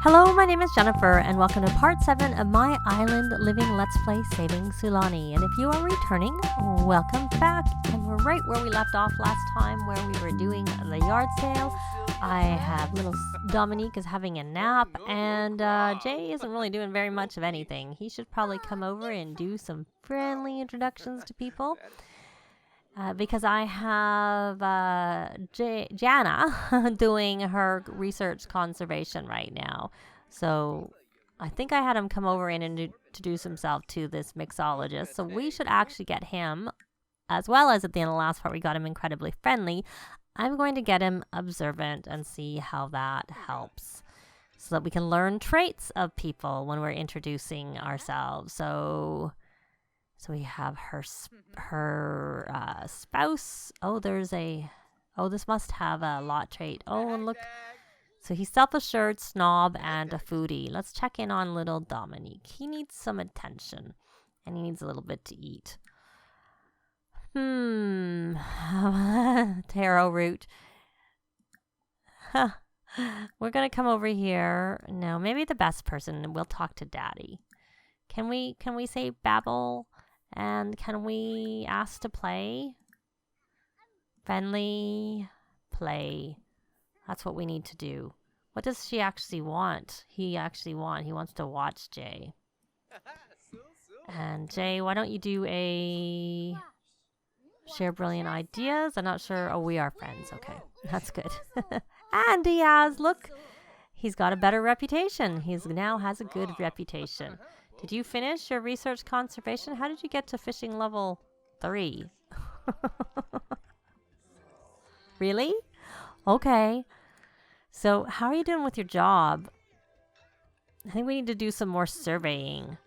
Hello, my name is Jennifer, and welcome to part 7 of my island living Let's Play Saving Sulani. And if you are returning, welcome back. And we're right where we left off last time, where we were doing the yard sale. I have little Dominick is having a nap, and Jay isn't really doing very much of anything. He should probably come over and do some friendly introductions to people. Because I have Jana doing her research conservation right now. So I think I had him come over and introduce himself to this mixologist. So we should actually get him, as well as at the end of the last part, we got him incredibly friendly. I'm going to get him observant and see how that helps, so that we can learn traits of people when we're introducing ourselves. So we have her spouse. This must have a lot trait. Oh, and look. So he's self-assured, snob, and a foodie. Let's check in on little Dominick. He needs some attention, and he needs a little bit to eat. Taro root. We're going to come over here. No, maybe the best person, and we'll talk to Daddy. Can we say babble? And can we ask to play? Friendly play. That's what we need to do. What does she actually want? He wants to watch Jay. And Jay, why don't you do a share brilliant ideas? I'm not sure. Oh, we are friends. Okay, that's good. And he's got a better reputation. He's now has a good reputation. Did you finish your research conservation? How did you get to fishing level 3? Really? Okay. So how are you doing with your job? I think we need to do some more surveying.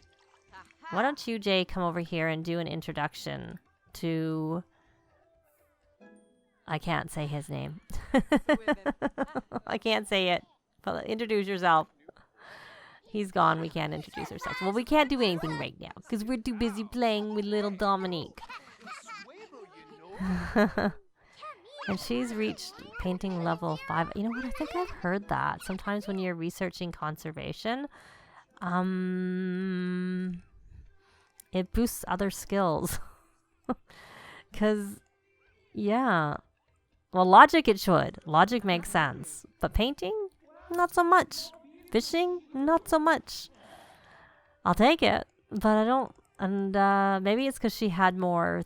Why don't you, Jay, come over here and do an introduction to... I can't say his name. I can't say it. But introduce yourself. He's gone. We can't introduce ourselves. Well, we can't do anything right now because we're too busy playing with little Dominick. And she's reached painting level 5. You know what? I think I've heard that. Sometimes when you're researching conservation, it boosts other skills. Because, yeah. Well, logic it should. Logic makes sense. But painting? Not so much. Fishing? Not so much. I'll take it, but I don't. And maybe it's because she had more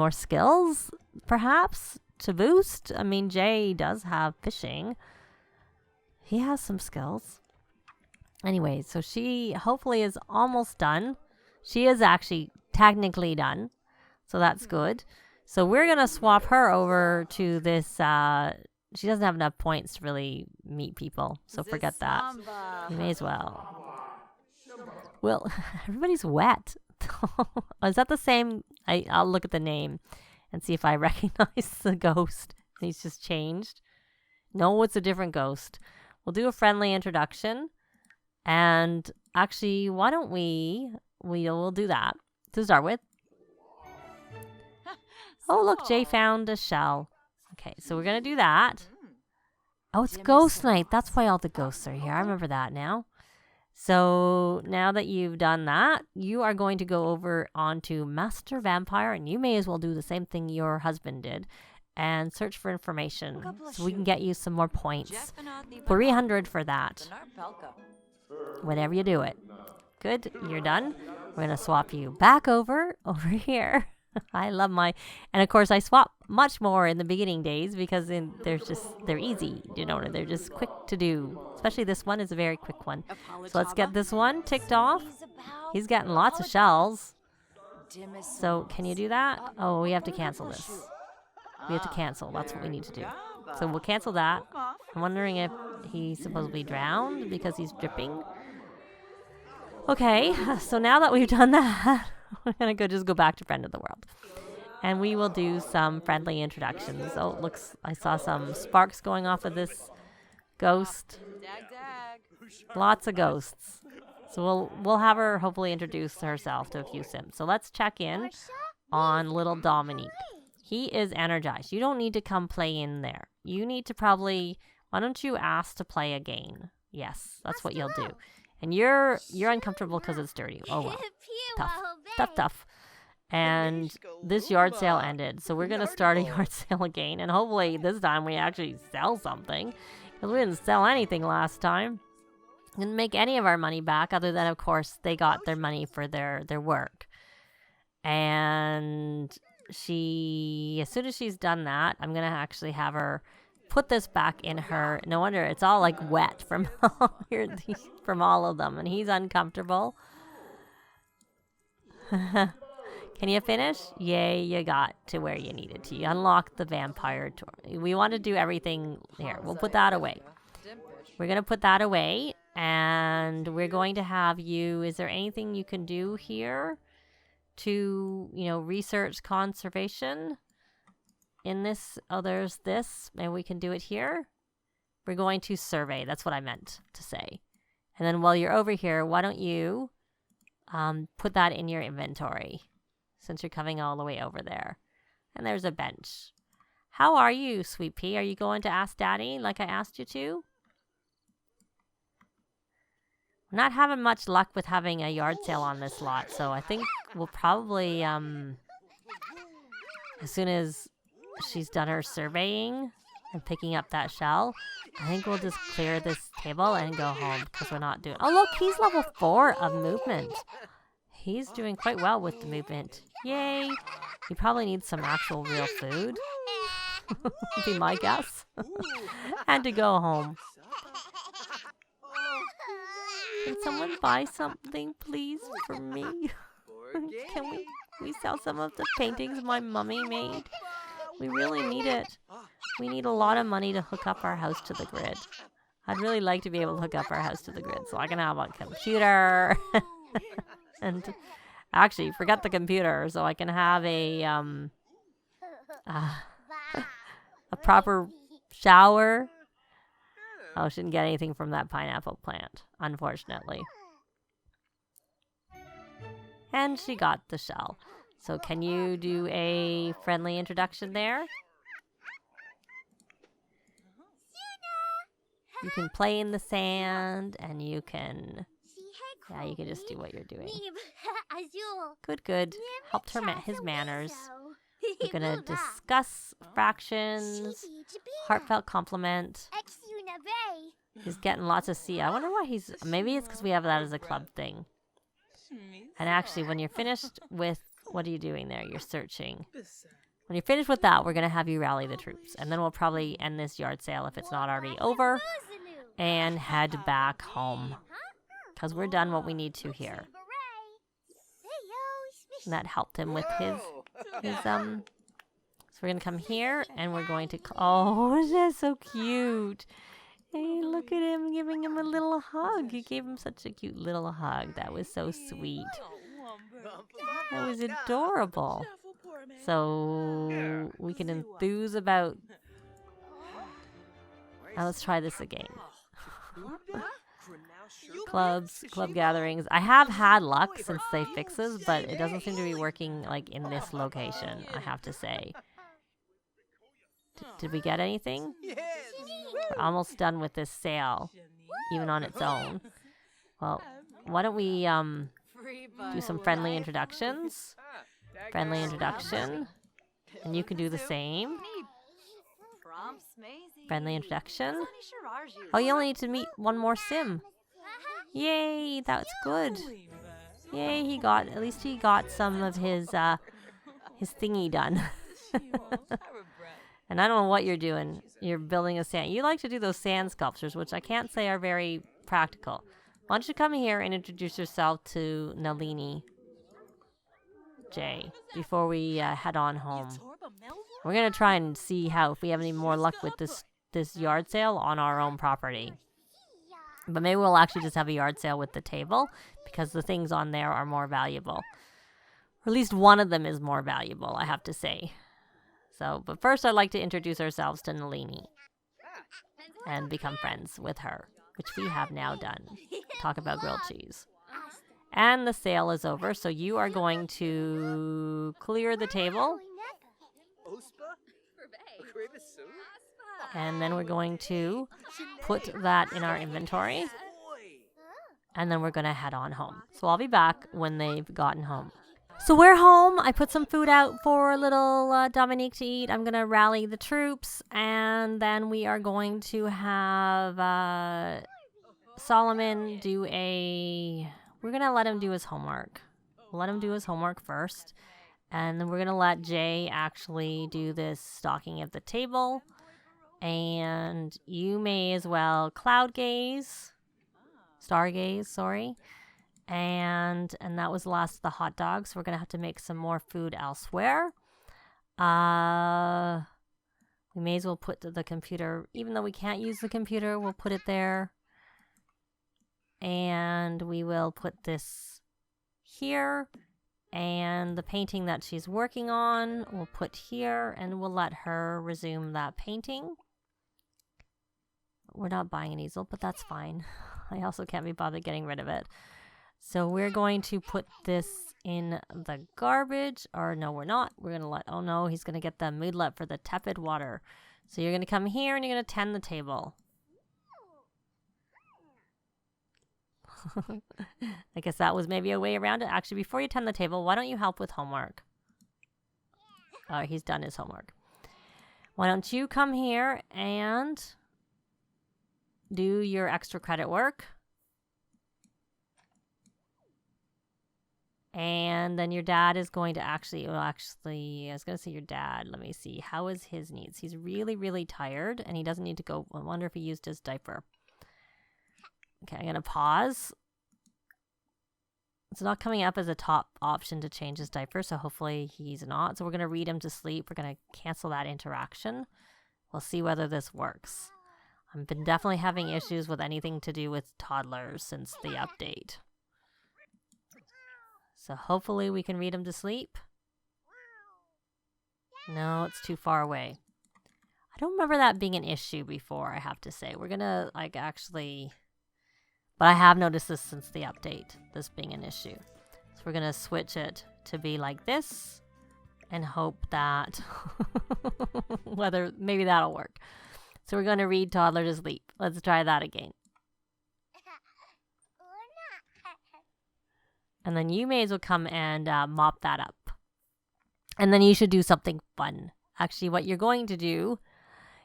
skills, perhaps, to boost. I mean, Jay does have fishing. He has some skills. Anyway, so she hopefully is almost done. She is actually technically done, so that's good. So we're going to swap her over to this... She doesn't have enough points to really meet people, so forget that. You may as well. Well, everybody's wet. Is that the same? I'll look at the name and see if I recognize the ghost. He's just changed. No, it's a different ghost. We'll do a friendly introduction. And actually, why don't we'll do that to start with. Oh, look, Jay found a shell. Okay, so we're going to do that. Oh, it's ghost night. That's why all the ghosts are here. I remember that now. So now that you've done that, you are going to go over onto Master Vampire, and you may as well do the same thing your husband did and search for information so we can get you some more points. 300 for that. Whenever you do it. Good, you're done. We're going to swap you back over here. I love and of course I swap much more in the beginning days because they're easy, they're just quick to do. Especially this one is a very quick one. So let's get this one ticked off. He's getting lots of shells. So can you do that? Oh, we have to cancel this. We have to cancel. That's what we need to do. So we'll cancel that. I'm wondering if he's supposedly drowned because he's dripping. Okay, so now that we've done that, we're going to just go back to Friend of the World. And we will do some friendly introductions. Oh, it looks, I saw some sparks going off of this ghost. Lots of ghosts. So we'll have her hopefully introduce herself to a few sims. So let's check in on little Dominick. He is energized. You don't need to come play in there. You need to probably, why don't you ask to play again? Yes, that's what you'll do. And you're uncomfortable because it's dirty. Oh well. Tough. And this yard sale ended, so we're gonna start a yard sale again, and hopefully this time we actually sell something, because we didn't sell anything last time. Didn't make any of our money back, other than of course they got their money for their work. And as soon as she's done that, I'm gonna actually have her put this back in her. No wonder it's all like wet from from all of them, and he's uncomfortable. Can you finish? Yay, you got to where you needed to. You unlocked the vampire door. We want to do everything here. We'll put that away. We're going to put that away, and we're going to have you... Is there anything you can do here to, research conservation? In this... Oh, there's this, and we can do it here. We're going to survey. That's what I meant to say. And then while you're over here, why don't you put that in your inventory, since you're coming all the way over there. And there's a bench. How are you, Sweet Pea? Are you going to ask Daddy like I asked you to? We're not having much luck with having a yard sale on this lot, so I think we'll probably, as soon as she's done her surveying and picking up that shell, I think we'll just clear this table and go home, because we're not doing... Oh, look, he's level 4 of movement. He's doing quite well with the movement. Yay! He probably needs some actual real food. Would be my guess. And to go home. Can someone buy something, please, for me? Can we sell some of the paintings my mummy made? We really need it. We need a lot of money to hook up our house to the grid. I'd really like to be able to hook up our house to the grid, so I can have a computer. And actually, forget the computer, so I can have a proper shower. Oh, shouldn't get anything from that pineapple plant, unfortunately. And she got the shell. So can you do a friendly introduction there? You can play in the sand, and you can... Yeah, you can just do what you're doing. Good. Helped his manners. We're gonna discuss fractions. Heartfelt compliment. He's getting lots of C. I wonder why he's... Maybe it's because we have that as a club thing. And actually, when you're finished with... What are you doing there? You're searching. When you're finished with that, we're gonna have you rally the troops. And then we'll probably end this yard sale if it's not already over. And head back home. Because we're done what we need to here. And that helped him with his So we're going to come here, and we're going to... Oh, that's so cute. Hey, look at him giving him a little hug. You gave him such a cute little hug. That was so sweet. That was adorable. So we can enthuse about... Now let's try this again. Club gatherings. I have had luck since they fixed this, but it doesn't seem to be working like in this location, I have to say. Did we get anything? We're almost done with this sale, even on its own. Well, why don't we do some friendly introductions? Friendly introduction. And you can do the same. Friendly introduction. Oh, you only need to meet one more sim. Yay, that's good. Yay, at least he got some of his thingy done. And I don't know what you're doing. You're building a sand. You like to do those sand sculptures, which I can't say are very practical. Why don't you come here and introduce yourself to Nalini J before we head on home. We're going to try and see if we have any more luck with this yard sale on our own property. But maybe we'll actually just have a yard sale with the table, because the things on there are more valuable. Or at least one of them is more valuable, I have to say. So, but first I'd like to introduce ourselves to Nalini and become friends with her, which we have now done. Talk about grilled cheese. And the sale is over, so you are going to clear the table. And then we're going to put that in our inventory. And then we're going to head on home. So I'll be back when they've gotten home. So we're home. I put some food out for little Dominique to eat. I'm going to rally the troops. And then we are going to have Solomon do we're going to let him do his homework. We'll let him do his homework first. And then we're going to let Jay actually do this stocking of the table. And you may as well stargaze, sorry. And that was the last of the hot dogs. So we're going to have to make some more food elsewhere. We may as well put the computer, even though we can't use the computer, we'll put it there. And we will put this here. And the painting that she's working on, we'll put here. And we'll let her resume that painting. We're not buying an easel, but that's fine. I also can't be bothered getting rid of it. So we're going to put this in the garbage. Or no, we're not. We're going to oh no, he's going to get the moodlet for the tepid water. So you're going to come here and you're going to tend the table. I guess that was maybe a way around it. Actually, before you tend the table, why don't you help with homework? He's done his homework. Why don't you come here and do your extra credit work? And then your dad is going to I was going to say your dad. Let me see. How is his needs? He's really, really tired and he doesn't need to go. I wonder if he used his diaper. Okay, I'm going to pause. It's not coming up as a top option to change his diaper, so hopefully he's not. So we're going to read him to sleep. We're going to cancel that interaction. We'll see whether this works. I've been definitely having issues with anything to do with toddlers since the update. So hopefully we can read him to sleep. No, it's too far away. I don't remember that being an issue before, I have to say. We're going to, but I have noticed this since the update, this being an issue. So we're going to switch it to be like this and hope that maybe that'll work. So we're going to read toddler to sleep. Let's try that again. And then you may as well come and mop that up. And then you should do something fun. Actually, what you're going to do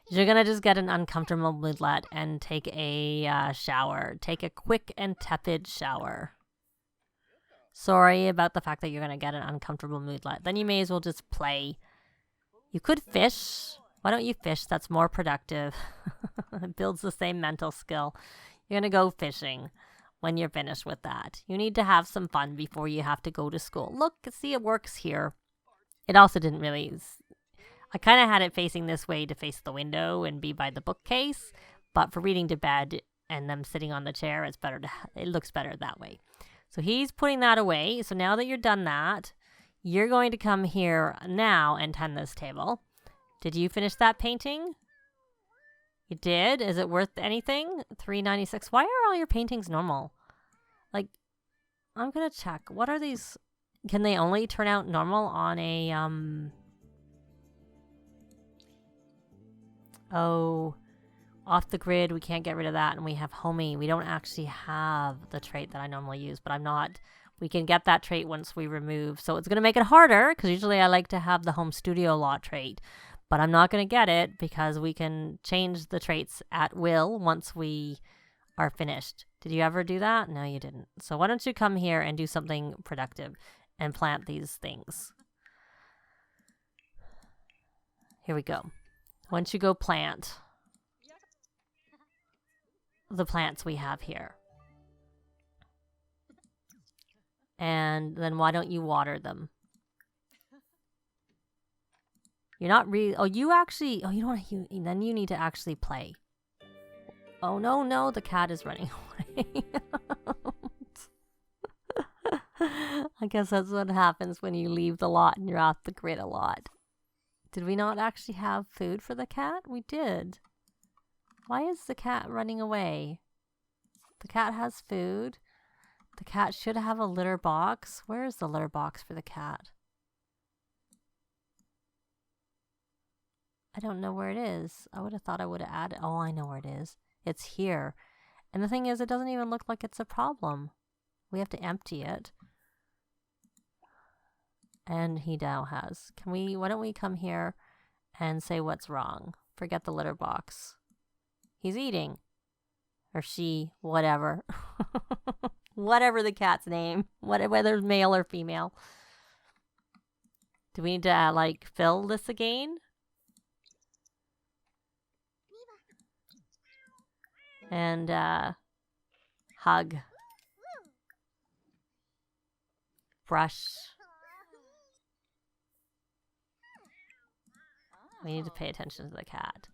is you're going to just get an uncomfortable moodlet and take a shower. Take a quick and tepid shower. Sorry about the fact that you're going to get an uncomfortable moodlet. Then you may as well just play. You could fish. Why don't you fish? That's more productive. It builds the same mental skill. You're going to go fishing when you're finished with that. You need to have some fun before you have to go to school. Look, see, it works here. It also didn't really... I kind of had it facing this way to face the window and be by the bookcase. But for reading to bed and them sitting on the chair, it looks better that way. So he's putting that away. So now that you're done that, you're going to come here now and tend this table. Did you finish that painting? You did? Is it worth anything? $3.96. Why are all your paintings normal? I'm going to check. What are these? Can they only turn out normal on a, off the grid? We can't get rid of that. And we have homey. We don't actually have the trait that I normally use, but we can get that trait once we remove. So it's going to make it harder because usually I like to have the home studio lot trait. But I'm not going to get it because we can change the traits at will once we are finished. Did you ever do that? No, you didn't. So why don't you come here and do something productive and plant these things. Here we go. Once you go plant the plants we have here. And then why don't you water them? You're not really... Oh, you actually... Oh, you know what? Then you need to actually play. Oh, no, the cat is running away. I guess that's what happens when you leave the lot and you're off the grid a lot. Did we not actually have food for the cat? We did. Why is the cat running away? The cat has food. The cat should have a litter box. Where is the litter box for the cat? I don't know where it is. I would have thought I would have added. Oh, I know where it is. It's here. And the thing is, it doesn't even look like it's a problem. We have to empty it. And he now has. Why don't we come here and say what's wrong? Forget the litter box. He's eating. Or she, whatever. Whatever the cat's name. Whether it's male or female. Do we need to, like, fill this again? And, hug. Brush. We need to pay attention to the cat.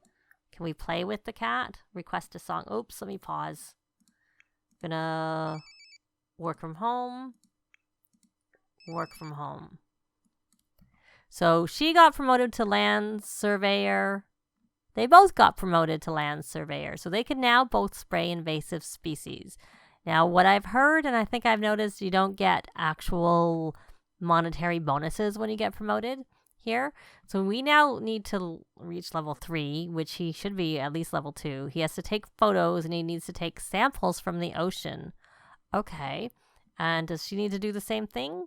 Can we play with the cat? Request a song. Oops, let me pause. Gonna work from home. Work from home. So she got promoted to land surveyor. They both got promoted to land surveyor. So they can now both spray invasive species. Now, what I've heard, and I think I've noticed, you don't get actual monetary bonuses when you get promoted here. So we now need to reach level 3, which he should be at least level 2. He has to take photos and he needs to take samples from the ocean. Okay. And does she need to do the same thing?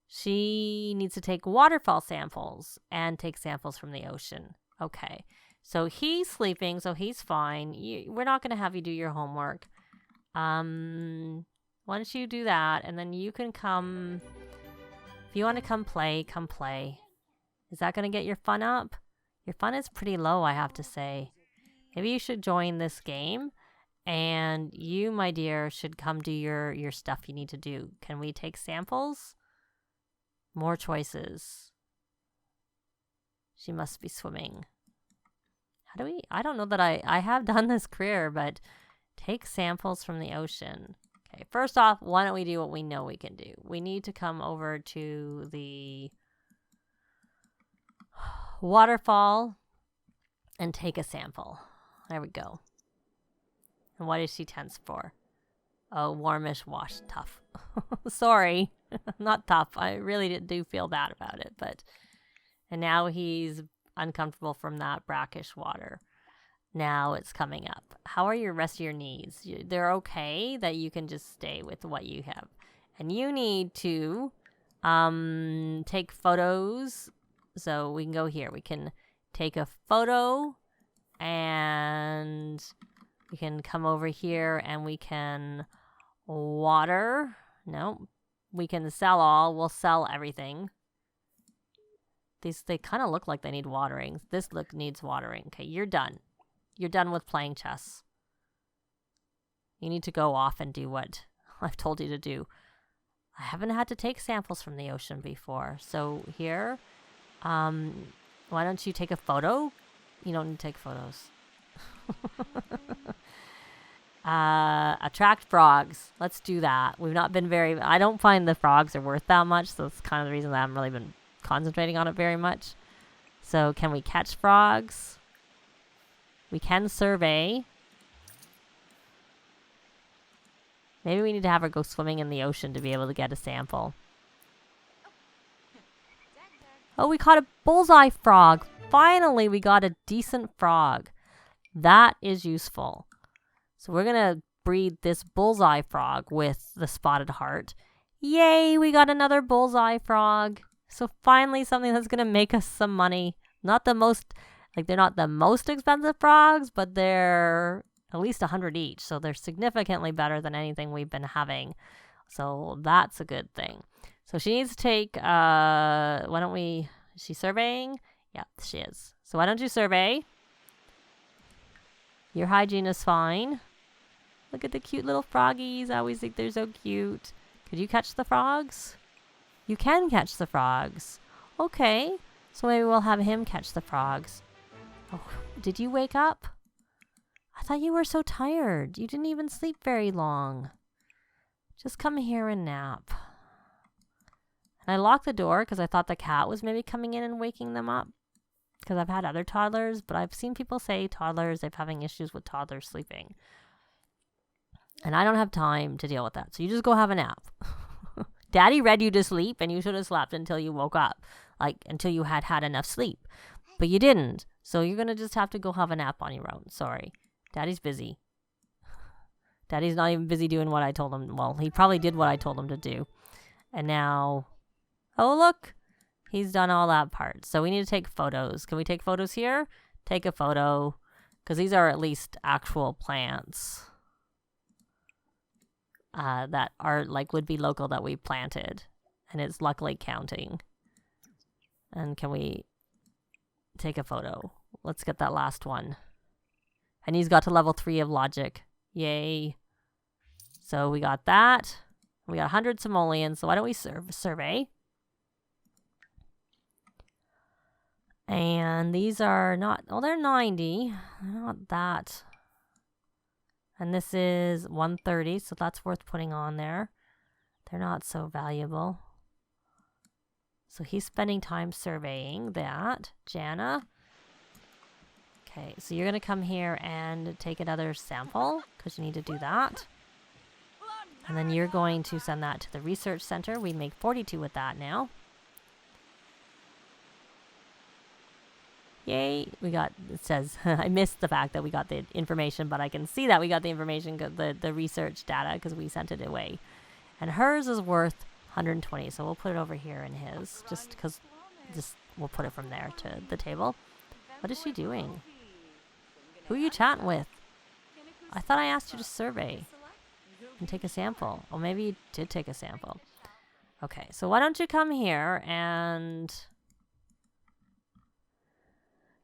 She needs to take waterfall samples and take samples from the ocean. Okay. So he's sleeping, so he's fine. We're not going to have you do your homework. Why don't you do that, and then you can come. If you want to come play, come play. Is that going to get your fun up? Your fun is pretty low, I have to say. Maybe you should join this game, and you, my dear, should come do your stuff you need to do. Can we take samples? More choices. She must be swimming. How do we? I don't know that I have done this career, but take samples from the ocean. Okay, first off, why don't we do what we know we can do? We need to come over to the waterfall and take a sample. There we go. And what is she tense for? Oh, warmish wash, tough. Sorry, not tough. I really do feel bad about it, but and now he's uncomfortable from that brackish water. Now it's coming up. How are your rest of your needs? They're okay that you can just stay with what you have. And you need to take photos. So we can go here. We can take a photo and we can come over here and we can water. No, we can sell all. We'll sell everything. They kind of look like they need watering. This look needs watering. Okay, you're done. You're done with playing chess. You need to go off and do what I've told you to do. I haven't had to take samples from the ocean before. So here, why don't you take a photo? You don't need to take photos. Attract frogs. Let's do that. We've not been very... I don't find the frogs are worth that much, so that's kind of the reason that I haven't really been concentrating on it very much. So can we catch frogs? We can survey. Maybe we need to have her go swimming in the ocean to be able to get a sample. Oh, we caught a bullseye frog. Finally, we got a decent frog. That is useful. So we're going to breed this bullseye frog with the spotted heart. Yay, we got another bullseye frog. So finally something that's going to make us some money. Not the most, like they're not the most expensive frogs, but they're at least 100 each. So they're significantly better than anything we've been having. So that's a good thing. So she needs to take, why don't we, is she surveying? Yeah, she is. So why don't you survey? Your hygiene is fine. Look at the cute little froggies. I always think they're so cute. Could you catch the frogs? You can catch the frogs. Okay. So maybe we'll have him catch the frogs. Oh, did you wake up? I thought you were so tired. You didn't even sleep very long. Just come here and nap. And I locked the door because I thought the cat was maybe coming in and waking them up. Because I've had other toddlers, but I've seen people say toddlers, they're having issues with toddlers sleeping. And I don't have time to deal with that. So you just go have a nap. Daddy read you to sleep and you should have slept until you woke up. Like, until you had enough sleep. But you didn't. So you're going to just have to go have a nap on your own. Sorry. Daddy's busy. Daddy's not even busy doing what I told him. Well, he probably did what I told him to do. And now, oh, look. He's done all that part. So we need to take photos. Can we take photos here? Take a photo. Because these are at least actual plants that are like would be local that we planted. And it's luckily counting. And can we take a photo? Let's get that last one. And he's got to level 3 of logic. Yay. So we got that. We got 100 simoleons. So why don't we survey? And these are not, oh, they're 90. They're not that. And this is 130, so that's worth putting on there. They're not so valuable. So he's spending time surveying that. Jana. Okay, so you're going to come here and take another sample, because you need to do that. And then you're going to send that to the research center. We make 42 with that now. Yay, we got, it says, I missed the fact that we got the information, but I can see that we got the information, the research data, because we sent it away. And hers is worth 120, so we'll put it over here in his, just because we'll put it from there to the table. What is she doing? Who are you chatting with? I thought I asked you to survey and take a sample. Well, maybe you did take a sample. Okay, so why don't you come here and...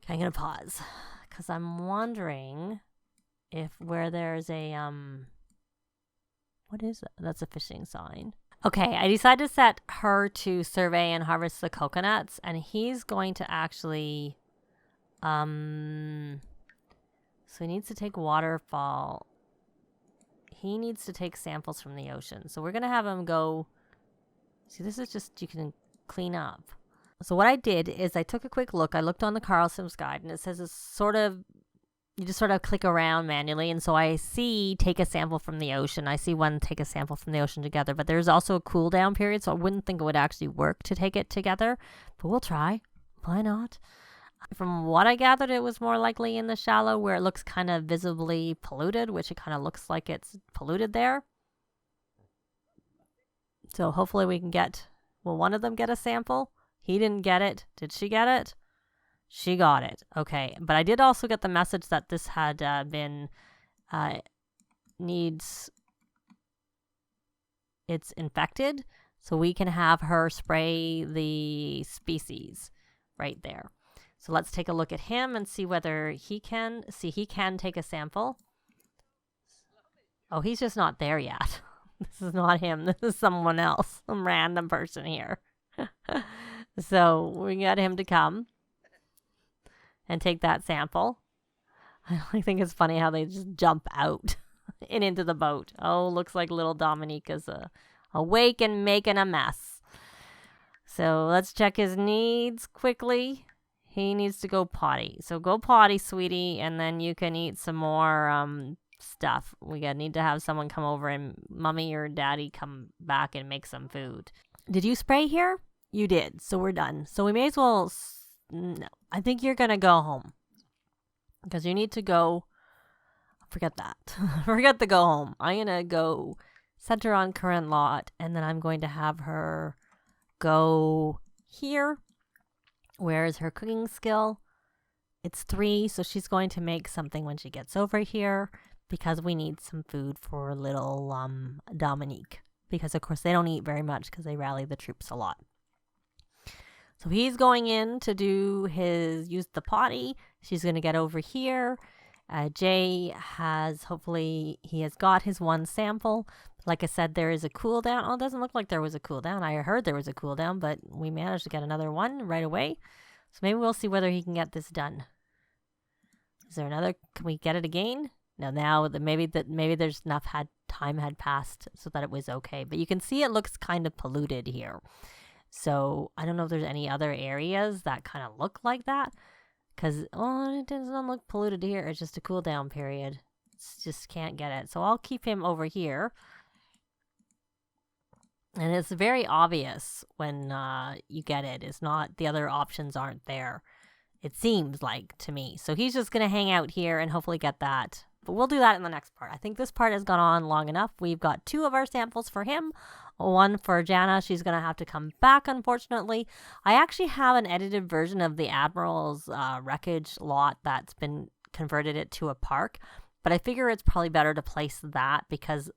Okay, I'm going to pause because I'm wondering if where there's a, what is that? That's a fishing sign. Okay, I decided to set her to survey and harvest the coconuts, and he's going to actually, so he needs to take waterfall. He needs to take samples from the ocean. So we're going to have him go, see, this is just, you can clean up. So what I did is I took a quick look. I looked on the Carlson's guide, and it says it's sort of, you just sort of click around manually. And so I see take a sample from the ocean. I see one take a sample from the ocean together, but there's also a cool down period. So I wouldn't think it would actually work to take it together, but we'll try. Why not? From what I gathered, it was more likely in the shallow where it looks kind of visibly polluted, which it kind of looks like it's polluted there. So hopefully we can get, will one of them get a sample? He didn't get it. Did she get it? She got it. Okay. But I did also get the message that this had been, it's infected. So we can have her spray the species right there. So let's take a look at him and see whether he can. See, he can take a sample. Oh, he's just not there yet. This is not him. This is someone else. Some random person here. So we got him to come and take that sample. I think it's funny how they just jump out and into the boat. Oh, looks like little Dominick is awake and making a mess. So let's check his needs quickly. He needs to go potty. So go potty, sweetie, and then you can eat some more stuff. We need to have someone come over and mommy or daddy come back and make some food. Did you spray here? You did. So we're done. So we may as well... No, I think you're going to go home. Because you need to go... Forget that. Forget the go home. I'm going to go set her on current lot. And then I'm going to have her go here. Where is her cooking skill? It's 3. So she's going to make something when she gets over here. Because we need some food for little Dominick. Because, of course, they don't eat very much because they rally the troops a lot. So he's going in to do use the potty. She's going to get over here. Jay has, hopefully, he has got his one sample. Like I said, there is a cooldown. Oh, it doesn't look like there was a cooldown. I heard there was a cooldown, but we managed to get another one right away. So maybe we'll see whether he can get this done. Is there another? Can we get it again? No, now maybe there's enough time had passed so that it was okay. But you can see it looks kind of polluted here. So I don't know if there's any other areas that kind of look like that. Because, it doesn't look polluted here. It's just a cool down period. Just can't get it. So I'll keep him over here. And it's very obvious when you get it. It's not, the other options aren't there. It seems like to me. So he's just going to hang out here and hopefully get that. But we'll do that in the next part. I think this part has gone on long enough. We've got 2 of our samples for him. 1 for Jana. She's going to have to come back, unfortunately. I actually have an edited version of the Admiral's wreckage lot that's been converted it to a park. But I figure it's probably better to place that because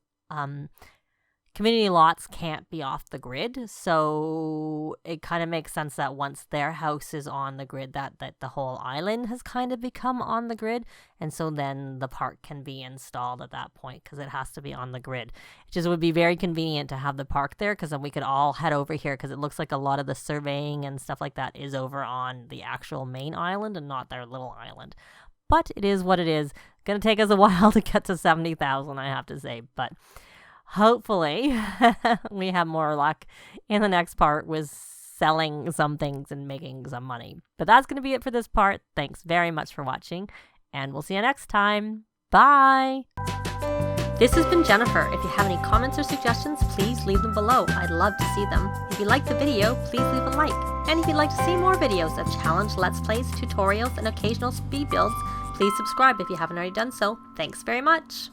community lots can't be off the grid. So it kind of makes sense that once their house is on the grid, that the whole island has kind of become on the grid. And so then the park can be installed at that point because it has to be on the grid. It just would be very convenient to have the park there because then we could all head over here because it looks like a lot of the surveying and stuff like that is over on the actual main island and not their little island. But it is what it is. Going to take us a while to get to 70,000, I have to say. But hopefully we have more luck in the next part with selling some things and making some money. But that's going to be it for this part. Thanks very much for watching, and we'll see you next time. Bye! This has been Jennifer. If you have any comments or suggestions, please leave them below. I'd love to see them. If you liked the video, please leave a like. And if you'd like to see more videos of challenge, let's plays, tutorials, and occasional speed builds, please subscribe if you haven't already done so. Thanks very much!